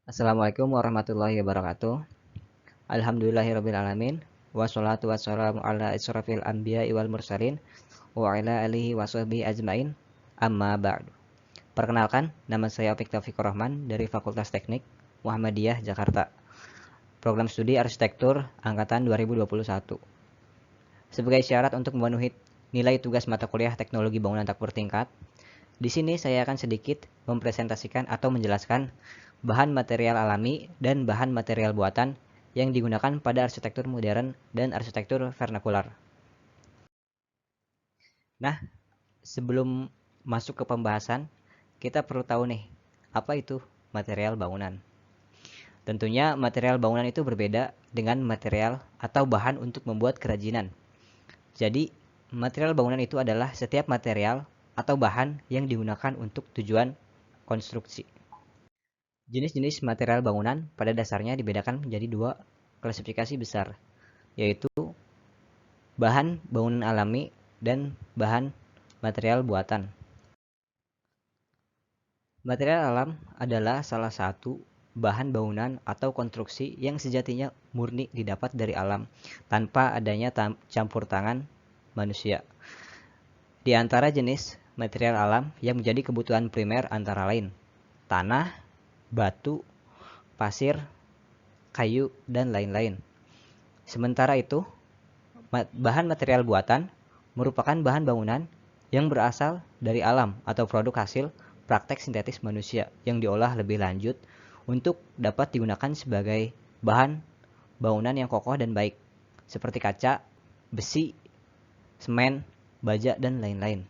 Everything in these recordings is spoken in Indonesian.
Assalamualaikum warahmatullahi wabarakatuh. Alhamdulillahirrabbilalamin. Wassalatu wassalamu ala asrafil anbiya wal mursalin wa ala alihi wa sahbihi ajmain. Amma ba'du. Perkenalkan, nama saya Opik Taufikur Rahman dari Fakultas Teknik Muhammadiyah Jakarta. Program Studi Arsitektur angkatan 2021. Sebagai syarat untuk memenuhi nilai tugas mata kuliah Teknologi Bangunan Tak Bertingkat, di sini saya akan sedikit mempresentasikan atau menjelaskan bahan material alami dan bahan material buatan yang digunakan pada arsitektur modern dan arsitektur vernakular. Nah, sebelum masuk ke pembahasan, kita perlu tahu nih, apa itu material bangunan. Tentunya material bangunan itu berbeda dengan material atau bahan untuk membuat kerajinan. Jadi, material bangunan itu adalah setiap material atau bahan yang digunakan untuk tujuan konstruksi. Jenis-jenis material bangunan pada dasarnya dibedakan menjadi dua klasifikasi besar, yaitu bahan bangunan alami dan bahan material buatan. Material alam adalah salah satu bahan bangunan atau konstruksi yang sejatinya murni didapat dari alam, tanpa adanya campur tangan manusia. Di antara jenis material alam yang menjadi kebutuhan primer antara lain tanah, batu, pasir, kayu, dan lain-lain. Sementara itu, bahan material buatan merupakan bahan bangunan yang berasal dari alam atau produk hasil praktek sintetis manusia yang diolah lebih lanjut untuk dapat digunakan sebagai bahan bangunan yang kokoh dan baik, seperti kaca, besi, semen, baja, dan lain-lain.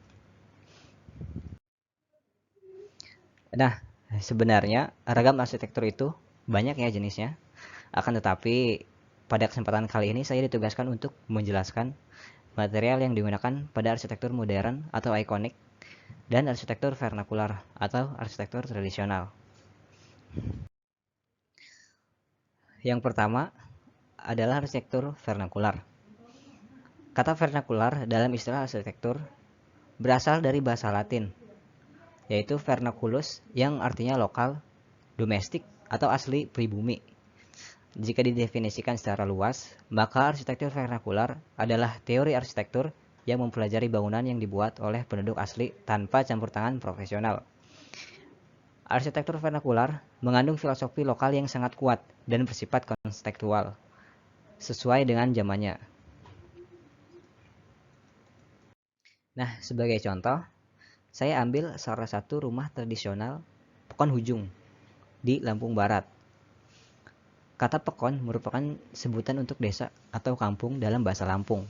Nah, sebenarnya ragam arsitektur itu banyak ya jenisnya. Akan tetapi pada kesempatan kali ini saya ditugaskan untuk menjelaskan material yang digunakan pada arsitektur modern atau ikonik dan arsitektur vernakular atau arsitektur tradisional. Yang pertama adalah arsitektur vernakular. Kata vernakular dalam istilah arsitektur berasal dari bahasa Latin, yaitu vernaculus yang artinya lokal, domestik, atau asli pribumi. Jika didefinisikan secara luas, maka arsitektur vernakular adalah teori arsitektur yang mempelajari bangunan yang dibuat oleh penduduk asli tanpa campur tangan profesional. Arsitektur vernakular mengandung filosofi lokal yang sangat kuat dan bersifat konstekstual, sesuai dengan zamannya. Nah, sebagai contoh, saya ambil salah satu rumah tradisional Pekon Hujung di Lampung Barat. Kata Pekon merupakan sebutan untuk desa atau kampung dalam bahasa Lampung.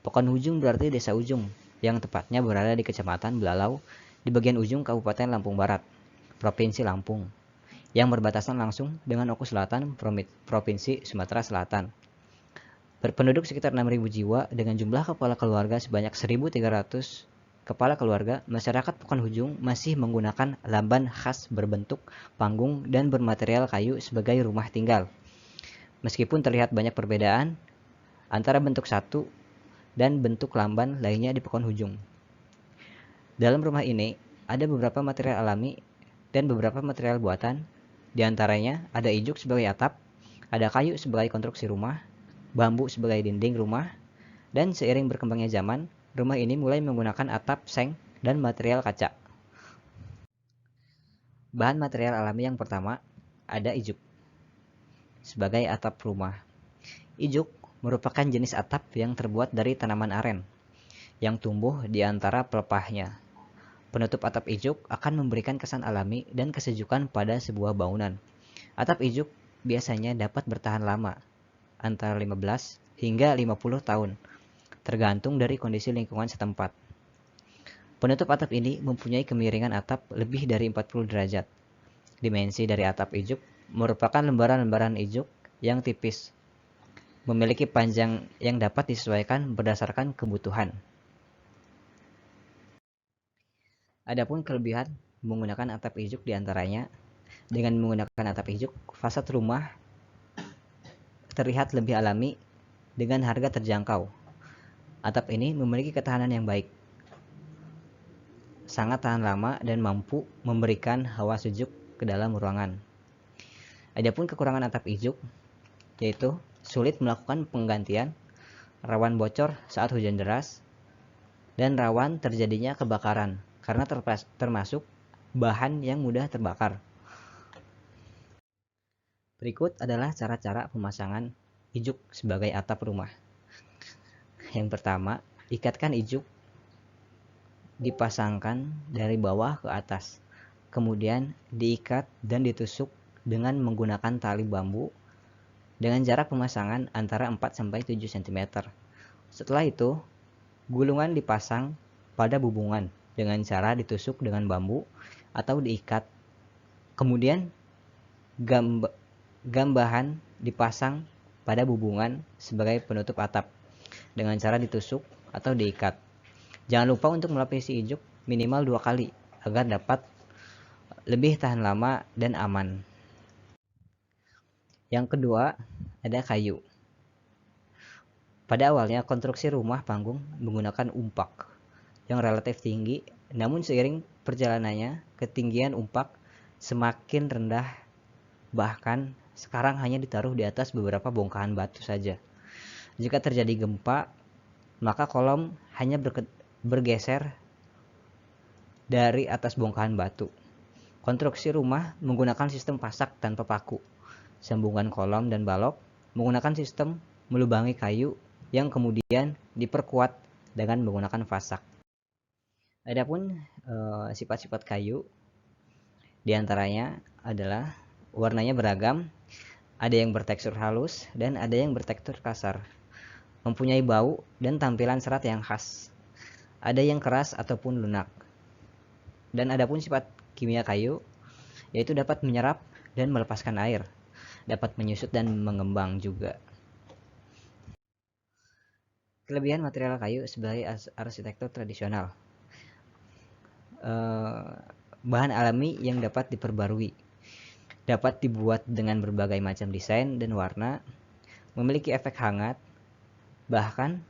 Pekon Hujung berarti desa ujung, yang tepatnya berada di Kecamatan Belalau, di bagian ujung Kabupaten Lampung Barat, Provinsi Lampung, yang berbatasan langsung dengan Oku Selatan, Provinsi Sumatera Selatan. Berpenduduk sekitar 6.000 jiwa dengan jumlah kepala keluarga sebanyak 1.300 kepala keluarga, masyarakat Pekon Hujung masih menggunakan lamban khas berbentuk panggung dan bermaterial kayu sebagai rumah tinggal. Meskipun terlihat banyak perbedaan antara bentuk satu dan bentuk lamban lainnya di Pekon Hujung. Dalam rumah ini ada beberapa material alami dan beberapa material buatan. Di antaranya ada ijuk sebagai atap, ada kayu sebagai konstruksi rumah, bambu sebagai dinding rumah, dan seiring berkembangnya zaman, rumah ini mulai menggunakan atap, seng, dan material kaca. Bahan material alami yang pertama ada ijuk sebagai atap rumah. Ijuk merupakan jenis atap yang terbuat dari tanaman aren yang tumbuh di antara pelepahnya. Penutup atap ijuk akan memberikan kesan alami dan kesejukan pada sebuah bangunan. Atap ijuk biasanya dapat bertahan lama, antara 15 hingga 50 tahun, tergantung dari kondisi lingkungan setempat. Penutup atap ini mempunyai kemiringan atap lebih dari 40 derajat. Dimensi dari atap ijuk merupakan lembaran-lembaran ijuk yang tipis, memiliki panjang yang dapat disesuaikan berdasarkan kebutuhan. Adapun kelebihan menggunakan atap ijuk diantaranya, dengan menggunakan atap ijuk, fasad rumah terlihat lebih alami dengan harga terjangkau. Atap ini memiliki ketahanan yang baik, sangat tahan lama dan mampu memberikan hawa sejuk ke dalam ruangan. Adapun kekurangan atap ijuk yaitu sulit melakukan penggantian, rawan bocor saat hujan deras, dan rawan terjadinya kebakaran karena termasuk bahan yang mudah terbakar. Berikut adalah cara-cara pemasangan ijuk sebagai atap rumah. Yang pertama, ikatkan ijuk dipasangkan dari bawah ke atas, kemudian diikat dan ditusuk dengan menggunakan tali bambu dengan jarak pemasangan antara 4-7 cm. Setelah itu, gulungan dipasang pada bubungan dengan cara ditusuk dengan bambu atau diikat. Kemudian, gambahan dipasang pada bubungan sebagai penutup atap dengan cara ditusuk atau diikat. Jangan lupa untuk melapisi ijuk minimal 2 kali agar dapat lebih tahan lama dan aman. Yang kedua, ada kayu. Pada awalnya, konstruksi rumah panggung menggunakan umpak yang relatif tinggi, namun seiring perjalanannya, ketinggian umpak semakin rendah, bahkan sekarang hanya ditaruh di atas beberapa bongkahan batu saja. Jika terjadi gempa, maka kolom hanya bergeser dari atas bongkahan batu. Konstruksi rumah menggunakan sistem pasak tanpa paku. Sambungan kolom dan balok menggunakan sistem melubangi kayu yang kemudian diperkuat dengan menggunakan pasak. Adapun sifat-sifat kayu diantaranya adalah warnanya beragam, ada yang bertekstur halus dan ada yang bertekstur kasar, mempunyai bau dan tampilan serat yang khas, ada yang keras ataupun lunak. Dan adapun sifat kimia kayu yaitu dapat menyerap dan melepaskan air, dapat menyusut dan mengembang juga. Kelebihan material kayu sebagai arsitektur tradisional. Bahan alami yang dapat diperbarui, dapat dibuat dengan berbagai macam desain dan warna, memiliki efek hangat, bahkan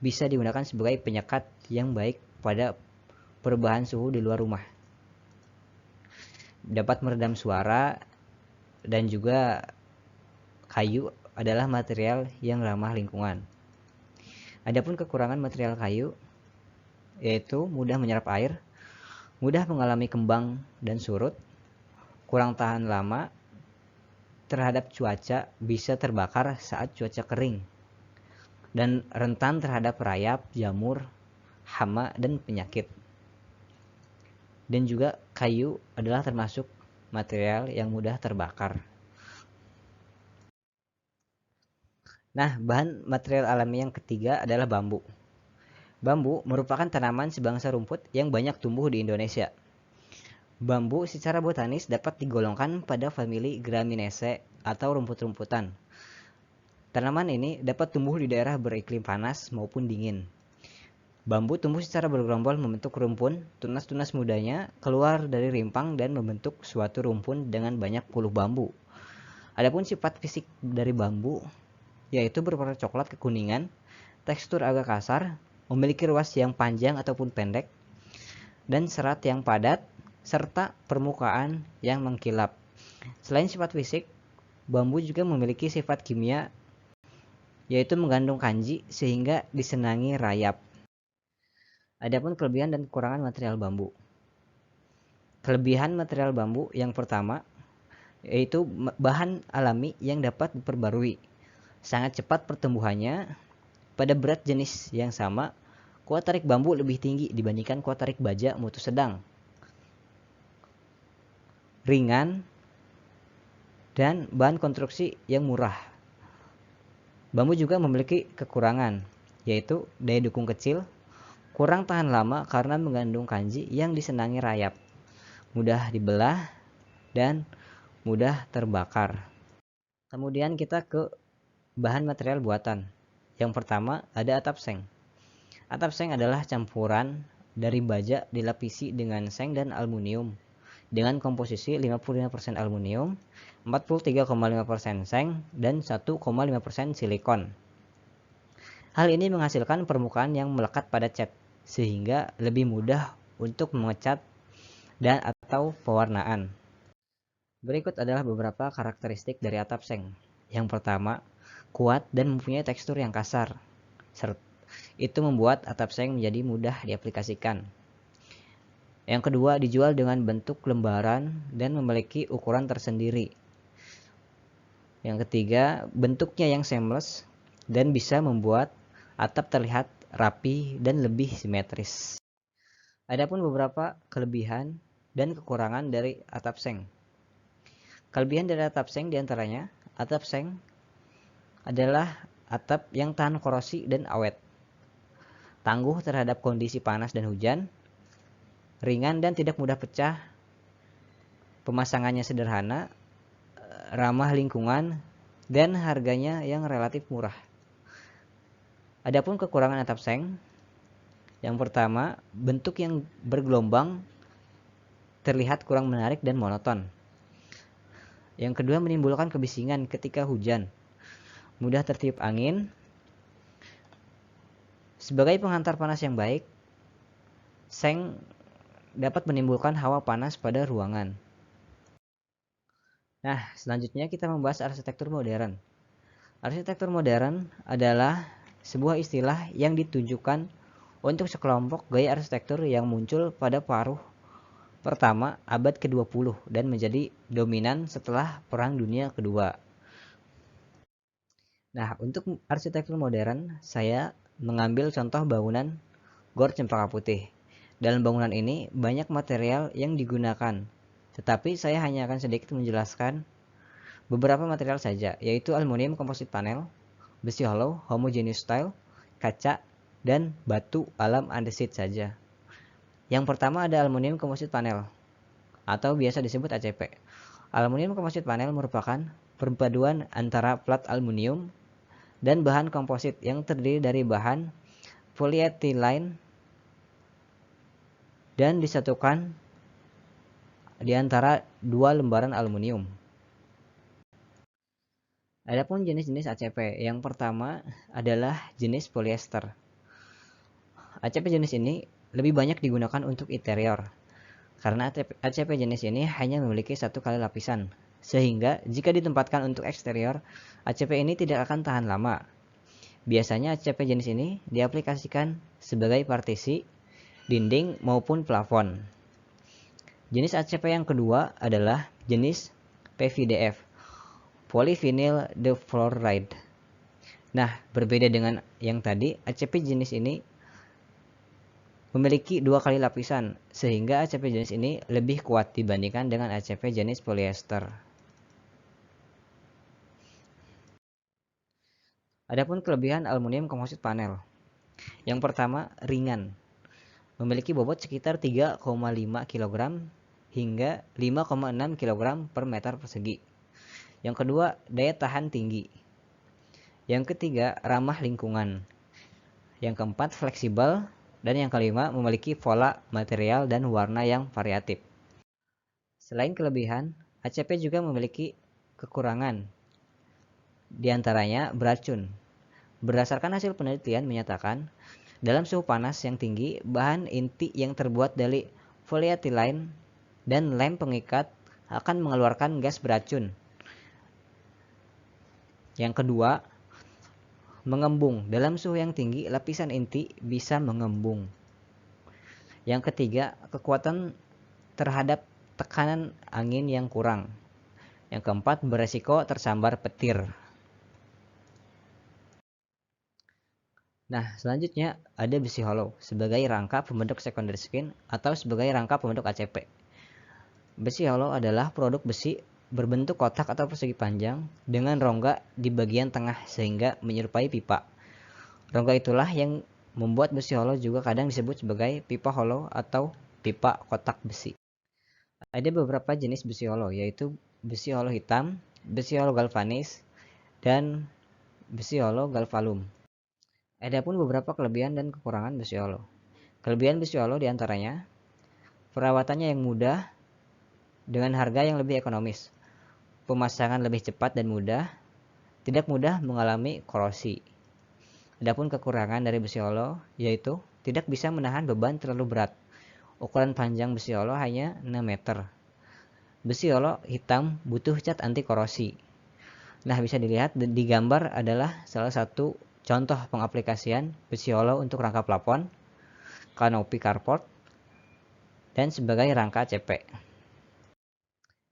bisa digunakan sebagai penyekat yang baik pada perubahan suhu di luar rumah. Dapat meredam suara, dan juga kayu adalah material yang ramah lingkungan. Adapun kekurangan material kayu yaitu mudah menyerap air, mudah mengalami kembang dan surut, kurang tahan lama terhadap cuaca, bisa terbakar saat cuaca kering, dan rentan terhadap rayap, jamur, hama, dan penyakit. Dan juga kayu adalah termasuk material yang mudah terbakar. Nah, bahan material alami yang ketiga adalah bambu. Bambu merupakan tanaman sebangsa rumput yang banyak tumbuh di Indonesia. Bambu secara botanis dapat digolongkan pada famili Gramineaceae atau rumput-rumputan. Tanaman ini dapat tumbuh di daerah beriklim panas maupun dingin. Bambu tumbuh secara bergerombol membentuk rumpun, tunas-tunas mudanya keluar dari rimpang dan membentuk suatu rumpun dengan banyak puluh bambu. Adapun sifat fisik dari bambu yaitu berwarna coklat kekuningan, tekstur agak kasar, memiliki ruas yang panjang ataupun pendek, dan serat yang padat, serta permukaan yang mengkilap. Selain sifat fisik, bambu juga memiliki sifat kimia, yaitu mengandung kanji sehingga disenangi rayap. Adapun kelebihan dan kekurangan material bambu. Kelebihan material bambu yang pertama, yaitu bahan alami yang dapat diperbarui. Sangat cepat pertumbuhannya. Pada berat jenis yang sama, kuat tarik bambu lebih tinggi dibandingkan kuat tarik baja mutu sedang. Ringan dan bahan konstruksi yang murah. Bambu juga memiliki kekurangan, yaitu daya dukung kecil, kurang tahan lama karena mengandung kanji yang disenangi rayap, mudah dibelah, dan mudah terbakar. Kemudian kita ke bahan material buatan. Yang pertama ada atap seng. Atap seng adalah campuran dari baja dilapisi dengan seng dan aluminium dengan komposisi 55% aluminium, 43,5% seng, dan 1,5% silikon. Hal ini menghasilkan permukaan yang melekat pada cat, sehingga lebih mudah untuk mengecat dan atau pewarnaan. Berikut adalah beberapa karakteristik dari atap seng. Yang pertama, kuat dan mempunyai tekstur yang kasar. Itu membuat atap seng menjadi mudah diaplikasikan. Yang kedua, dijual dengan bentuk lembaran dan memiliki ukuran tersendiri. Yang ketiga, bentuknya yang seamless dan bisa membuat atap terlihat rapi dan lebih simetris. Adapun beberapa kelebihan dan kekurangan dari atap seng. Kelebihan dari atap seng diantaranya, atap seng adalah atap yang tahan korosi dan awet, tangguh terhadap kondisi panas dan hujan, ringan dan tidak mudah pecah, pemasangannya sederhana, ramah lingkungan, dan harganya yang relatif murah. Adapun kekurangan atap seng, yang pertama, bentuk yang bergelombang terlihat kurang menarik dan monoton. Yang kedua, menimbulkan kebisingan ketika hujan, mudah tertiup angin. Sebagai penghantar panas yang baik, seng dapat menimbulkan hawa panas pada ruangan. Nah, selanjutnya kita membahas arsitektur modern. Arsitektur modern adalah sebuah istilah yang ditujukan untuk sekelompok gaya arsitektur yang muncul pada paruh pertama abad ke-20 dan menjadi dominan setelah Perang Dunia Kedua. Nah, untuk arsitektur modern, saya mengambil contoh bangunan Gor Cempaka Putih. Dalam bangunan ini banyak material yang digunakan, tetapi saya hanya akan sedikit menjelaskan beberapa material saja, yaitu aluminium komposit panel, besi hollow, homogeneous style, kaca, dan batu alam andesit saja. Yang pertama ada aluminium komposit panel, atau biasa disebut ACP. Aluminium komposit panel merupakan perpaduan antara plat aluminium dan bahan komposit yang terdiri dari bahan polyethylene dan disatukan di antara dua lembaran aluminium. Adapun jenis-jenis ACP, yang pertama adalah jenis polyester. ACP jenis ini lebih banyak digunakan untuk interior, karena ACP jenis ini hanya memiliki satu kali lapisan, sehingga jika ditempatkan untuk eksterior, ACP ini tidak akan tahan lama. Biasanya ACP jenis ini diaplikasikan sebagai partisi, dinding maupun plafon. Jenis ACP yang kedua adalah jenis PVDF, Polyvinyl Defluoride. Nah, berbeda dengan yang tadi, ACP jenis ini memiliki dua kali lapisan, sehingga ACP jenis ini lebih kuat dibandingkan dengan ACP jenis polyester. Adapun kelebihan aluminium komposit panel. Yang pertama, ringan. Memiliki bobot sekitar 3,5 kg hingga 5,6 kg per meter persegi. Yang kedua, daya tahan tinggi. Yang ketiga, ramah lingkungan. Yang keempat, fleksibel. Dan yang kelima, memiliki pola material dan warna yang variatif. Selain kelebihan, ACP juga memiliki kekurangan. Di antaranya beracun. Berdasarkan hasil penelitian menyatakan, dalam suhu panas yang tinggi, bahan inti yang terbuat dari polyethylene dan lem pengikat akan mengeluarkan gas beracun. Yang kedua, mengembung. Dalam suhu yang tinggi, lapisan inti bisa mengembung. Yang ketiga, kekuatan terhadap tekanan angin yang kurang. Yang keempat, beresiko tersambar petir. Nah, selanjutnya ada besi hollow sebagai rangka pembentuk secondary skin atau sebagai rangka pembentuk ACP. Besi hollow adalah produk besi berbentuk kotak atau persegi panjang dengan rongga di bagian tengah sehingga menyerupai pipa. Rongga itulah yang membuat besi hollow juga kadang disebut sebagai pipa hollow atau pipa kotak besi. Ada beberapa jenis besi hollow, yaitu besi hollow hitam, besi hollow galvanis, dan besi hollow galvalum. Adapun beberapa kelebihan dan kekurangan besi hollow. Kelebihan besi hollow diantaranya perawatannya yang mudah dengan harga yang lebih ekonomis, pemasangan lebih cepat dan mudah, tidak mudah mengalami korosi. Adapun kekurangan dari besi hollow yaitu tidak bisa menahan beban terlalu berat. Ukuran panjang besi hollow hanya 6 meter. Besi holo hitam butuh cat anti korosi. Nah, bisa dilihat di gambar adalah salah satu contoh pengaplikasian besi holo untuk rangka plafon, kanopi carport, dan sebagai rangka CP.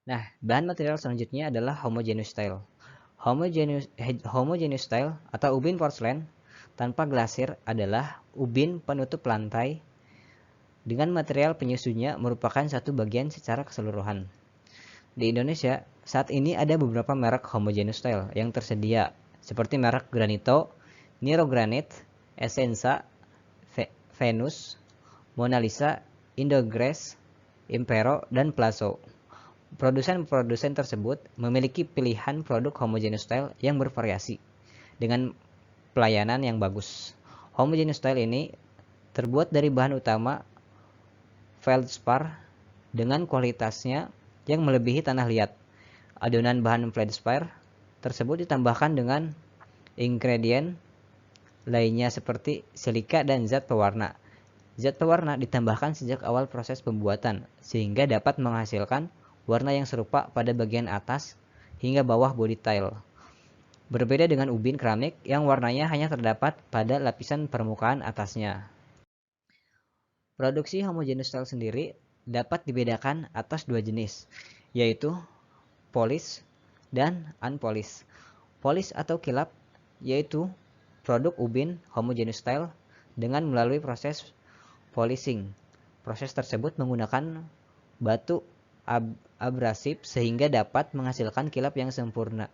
Nah, bahan material selanjutnya adalah homogeneous tile. Homogeneous tile atau ubin porselen tanpa glasir adalah ubin penutup lantai dengan material penyusunnya merupakan satu bagian secara keseluruhan. Di Indonesia, saat ini ada beberapa merek homogeneous tile yang tersedia, seperti merek Granito, Niro Granite, Essenza, Venus, Mona Lisa, Indograce, Impero, dan Plazo. Produsen-produsen tersebut memiliki pilihan produk homogeneous tile yang bervariasi dengan pelayanan yang bagus. Homogeneous tile ini terbuat dari bahan utama feldspar dengan kualitasnya yang melebihi tanah liat. Adonan bahan feldspar tersebut ditambahkan dengan ingredient lainnya seperti silika dan zat pewarna. Zat pewarna ditambahkan sejak awal proses pembuatan sehingga dapat menghasilkan warna yang serupa pada bagian atas hingga bawah body tile. Berbeda dengan ubin keramik yang warnanya hanya terdapat pada lapisan permukaan atasnya. Produksi homogeneous tile sendiri dapat dibedakan atas dua jenis, yaitu polish dan unpolished. Polish atau kilap yaitu produk ubin homogeneous tile dengan melalui proses polishing. Proses tersebut menggunakan batu abrasif sehingga dapat menghasilkan kilap yang sempurna.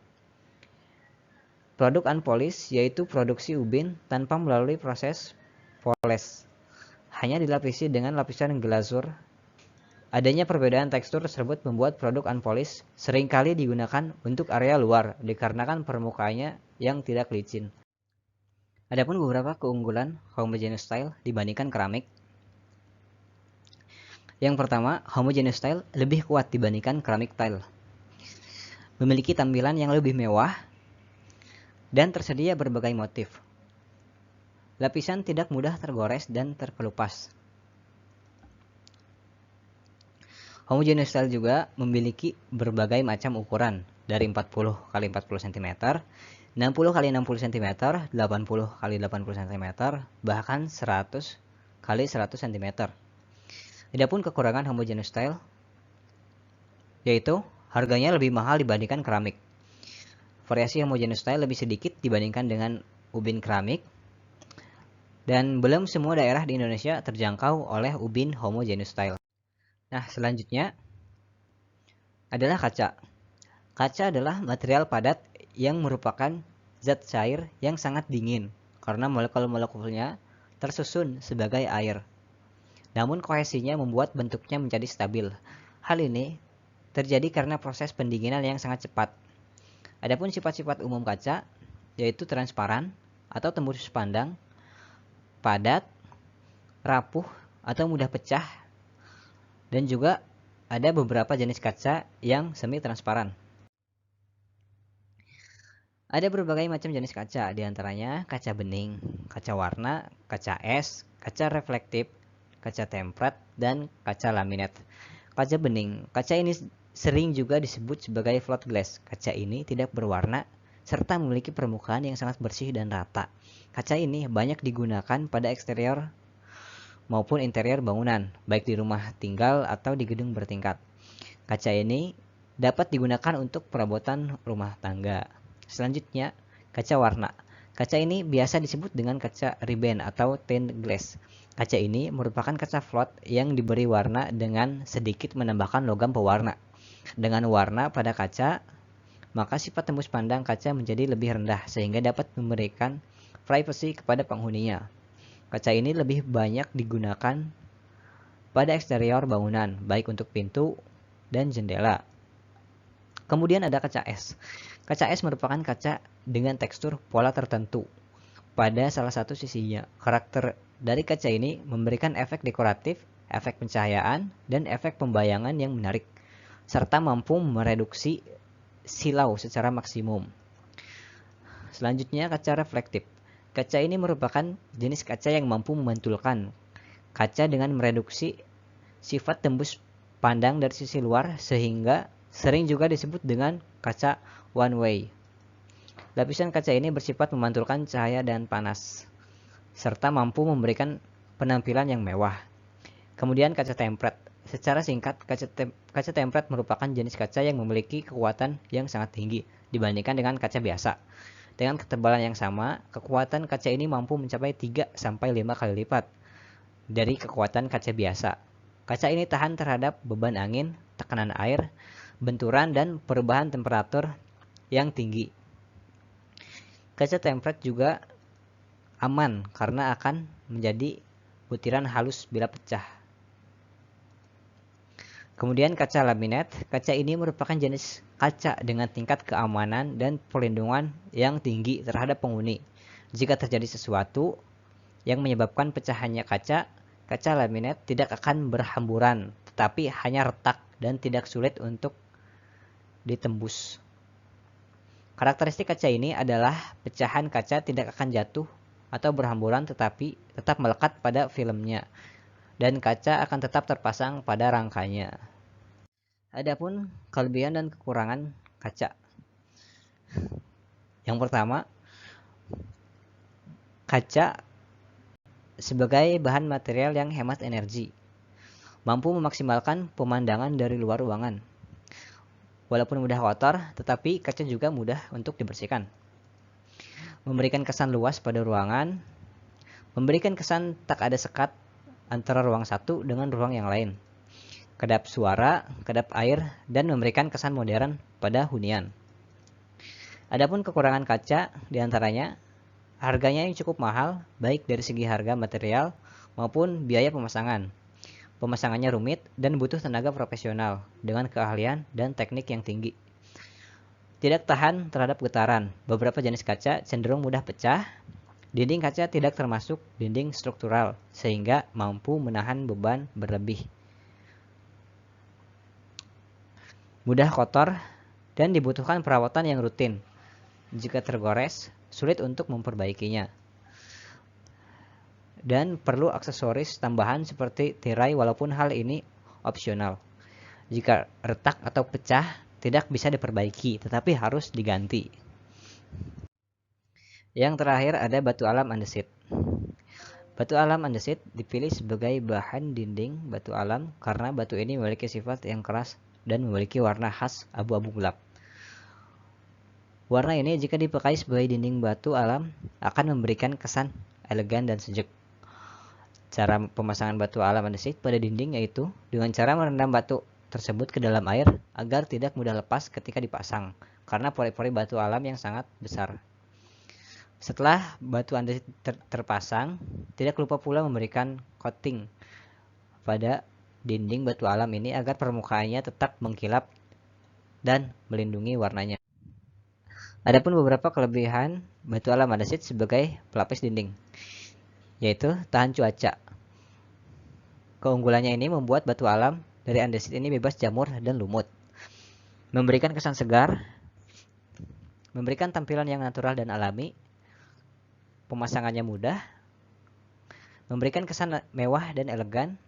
Produk unpolished yaitu produksi ubin tanpa melalui proses polish, hanya dilapisi dengan lapisan glazur. Adanya perbedaan tekstur tersebut membuat produk unpolished seringkali digunakan untuk area luar dikarenakan permukaannya yang tidak licin. Adapun beberapa keunggulan homogeneous tile dibandingkan keramik. Yang pertama, homogeneous tile lebih kuat dibandingkan keramik tile. Memiliki tampilan yang lebih mewah dan tersedia berbagai motif. Lapisan tidak mudah tergores dan terkelupas. Homogeneous tile juga memiliki berbagai macam ukuran dari 40 x 40 cm, 60 x 60 cm, 80 x 80 cm, bahkan 100 x 100 cm. Adapun kekurangan homogeneous tile yaitu harganya lebih mahal dibandingkan keramik. Variasi homogeneous tile lebih sedikit dibandingkan dengan ubin keramik, dan belum semua daerah di Indonesia terjangkau oleh ubin homogeneous tile. Nah, selanjutnya adalah kaca. Kaca adalah material padat yang merupakan zat cair yang sangat dingin karena molekul-molekulnya tersusun sebagai air. Namun kohesinya membuat bentuknya menjadi stabil. Hal ini terjadi karena proses pendinginan yang sangat cepat. Adapun sifat-sifat umum kaca yaitu transparan atau tembus pandang, padat, rapuh atau mudah pecah, dan juga ada beberapa jenis kaca yang semi transparan. Ada berbagai macam jenis kaca, diantaranya kaca bening, kaca warna, kaca es, kaca reflektif, kaca tempered, dan kaca laminate. Kaca bening, kaca ini sering juga disebut sebagai float glass. Kaca ini tidak berwarna serta memiliki permukaan yang sangat bersih dan rata. Kaca ini banyak digunakan pada eksterior maupun interior bangunan, baik di rumah tinggal atau di gedung bertingkat. Kaca ini dapat digunakan untuk perabotan rumah tangga. Selanjutnya, kaca warna. Kaca ini biasa disebut dengan kaca ribbon atau stained glass. Kaca ini merupakan kaca float yang diberi warna dengan sedikit menambahkan logam pewarna. Dengan warna pada kaca, maka sifat tembus pandang kaca menjadi lebih rendah sehingga dapat memberikan privasi kepada penghuninya. Kaca ini lebih banyak digunakan pada eksterior bangunan, baik untuk pintu dan jendela. Kemudian ada kaca es. Kaca es merupakan kaca dengan tekstur pola tertentu pada salah satu sisinya. Karakter dari kaca ini memberikan efek dekoratif, efek pencahayaan, dan efek pembayangan yang menarik, serta mampu mereduksi silau secara maksimum. Selanjutnya, kaca reflektif. Kaca ini merupakan jenis kaca yang mampu memantulkan kaca dengan mereduksi sifat tembus pandang dari sisi luar sehingga sering juga disebut dengan kaca one way. Lapisan kaca ini bersifat memantulkan cahaya dan panas, serta mampu memberikan penampilan yang mewah. Kemudian kaca tempered. Secara singkat, kaca tempered merupakan jenis kaca yang memiliki kekuatan yang sangat tinggi dibandingkan dengan kaca biasa. Dengan ketebalan yang sama, kekuatan kaca ini mampu mencapai 3-5 kali lipat dari kekuatan kaca biasa. Kaca ini tahan terhadap beban angin, tekanan air, benturan, dan perubahan temperatur yang tinggi. Kaca tempered juga aman karena akan menjadi butiran halus bila pecah. Kemudian kaca laminate. Kaca ini merupakan jenis kaca dengan tingkat keamanan dan perlindungan yang tinggi terhadap penghuni. Jika terjadi sesuatu yang menyebabkan pecahannya kaca, kaca laminate tidak akan berhamburan, tetapi hanya retak dan tidak sulit untuk ditembus. Karakteristik kaca ini adalah pecahan kaca tidak akan jatuh atau berhamburan, tetapi tetap melekat pada filmnya, dan kaca akan tetap terpasang pada rangkanya. Adapun kelebihan dan kekurangan kaca. Yang pertama, kaca sebagai bahan material yang hemat energi, mampu memaksimalkan pemandangan dari luar ruangan. Walaupun mudah kotor, tetapi kaca juga mudah untuk dibersihkan. Memberikan kesan luas pada ruangan, memberikan kesan tak ada sekat antara ruang satu dengan ruang yang lain. Kedap suara, kedap air, dan memberikan kesan modern pada hunian. Adapun kekurangan kaca diantaranya, harganya yang cukup mahal, baik dari segi harga material maupun biaya pemasangan. Pemasangannya rumit dan butuh tenaga profesional dengan keahlian dan teknik yang tinggi. Tidak tahan terhadap getaran. Beberapa jenis kaca cenderung mudah pecah. Dinding kaca tidak termasuk dinding struktural, sehingga mampu menahan beban berlebih. Mudah kotor dan dibutuhkan perawatan yang rutin. Jika tergores, sulit untuk memperbaikinya. Dan perlu aksesoris tambahan seperti tirai, walaupun hal ini opsional. Jika retak atau pecah, tidak bisa diperbaiki, tetapi harus diganti. Yang terakhir ada batu alam andesit. Batu alam andesit dipilih sebagai bahan dinding batu alam karena batu ini memiliki sifat yang keras dan memiliki warna khas abu-abu gelap. Warna ini jika dipakai sebagai dinding batu alam akan memberikan kesan elegan dan sejuk. Cara pemasangan batu alam andesit pada dinding yaitu dengan cara merendam batu tersebut ke dalam air agar tidak mudah lepas ketika dipasang karena pori-pori batu alam yang sangat besar. Setelah batu andesit terpasang, tidak lupa pula memberikan coating pada dinding batu alam ini agar permukaannya tetap mengkilap dan melindungi warnanya. Adapun beberapa kelebihan batu alam andesit sebagai pelapis dinding, yaitu tahan cuaca. Keunggulannya ini membuat batu alam dari andesit ini bebas jamur dan lumut, memberikan kesan segar, memberikan tampilan yang natural dan alami, pemasangannya mudah, memberikan kesan mewah dan elegan.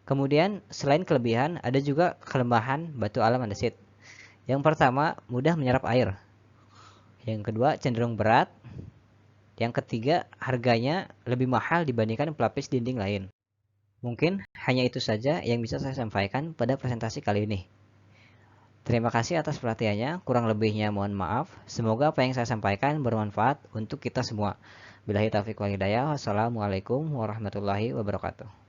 Kemudian selain kelebihan, ada juga kelemahan batu alam andesit. Yang pertama, mudah menyerap air. Yang kedua, cenderung berat. Yang ketiga, harganya lebih mahal dibandingkan pelapis dinding lain. Mungkin hanya itu saja yang bisa saya sampaikan pada presentasi kali ini. Terima kasih atas perhatiannya, kurang lebihnya mohon maaf. Semoga apa yang saya sampaikan bermanfaat untuk kita semua. Billahi taufiq wal hidayah. Wassalamualaikum warahmatullahi wabarakatuh.